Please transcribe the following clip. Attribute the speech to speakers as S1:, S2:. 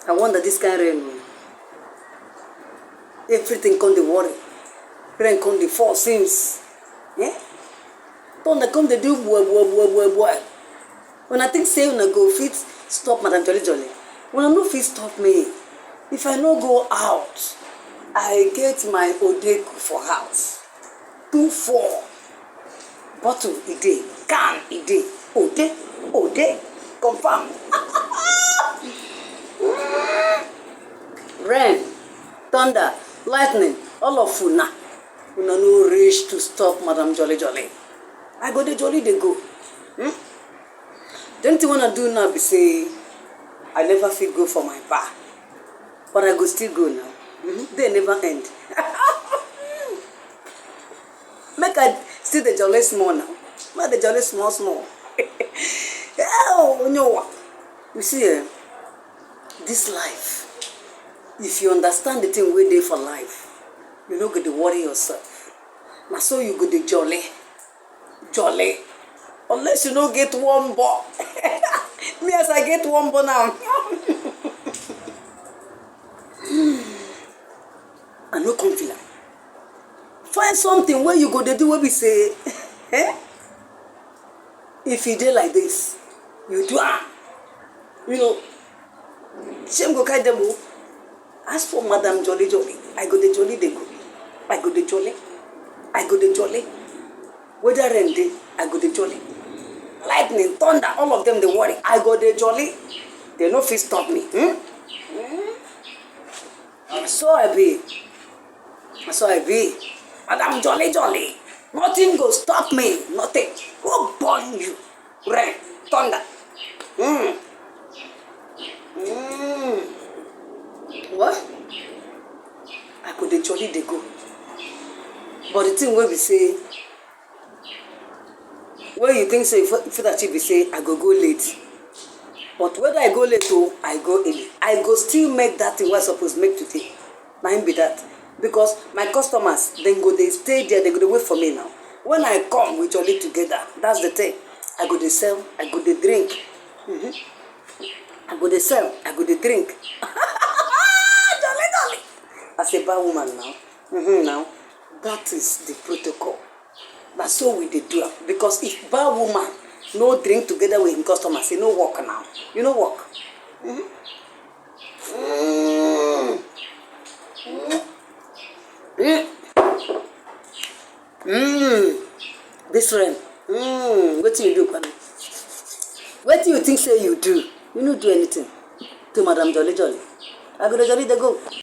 S1: I wonder this kind of rain. Everything come the worry. Rain come the fall since. Yeah? Thunder come the do boy. When I think say una go fit stop Madam Jolly Jolly. When I no fit stop me. If I no go out, I get my Ode for house. 2-4 bottle a day, can a day. Ode, confirm. Rain, thunder, lightning, all of una no reach to stop Madam Jolly Jolly. I go the jolly they go. The only thing I wanna do now be say I never fit go for my bar, but I go still go now. They never end. Make I still the jolly small now. Make the jolly small. Oh no! You see, this life. If you understand the thing we dey for life, you no go dey worry yourself. Na so you go dey jolly. Unless you no get one ball. Me as I get one ball now. I no come feel am. Find something where you go dey do wey be say, if you dey like this, you do am. You know, shame go carry them o. As for Madam Jolly Jolly, I go the jolly they go. I go the jolly. Whether rain day, I go the jolly. Lightning, thunder, all of them they worry. I go the jolly. They no fit stop me. So I be. Madam Jolly Jolly. Nothing go stop me. Nothing. Go burn you. Rain, thunder. What? I could dey jolly dey go. But the thing wey be say, when you think say if that be say I go late. But whether I go late or I go early, I go still make that thing what I suppose make today. Mine be that. Because my customers, then go they stay there, they go dey wait for me now. When I come, we jolly together. That's the thing. I go dey sell, I go dey drink. I go dey sell, I go dey drink. Jolly. As a bad woman now. Now, that is the protocol. That's so we dey do it. Because if bad woman no drink together with him customers, he no work now. You no work. This rain. What do you do, Kwame? What do you think say you do? You no do anything to Madam Jolly Jolly. I go to jolly they go.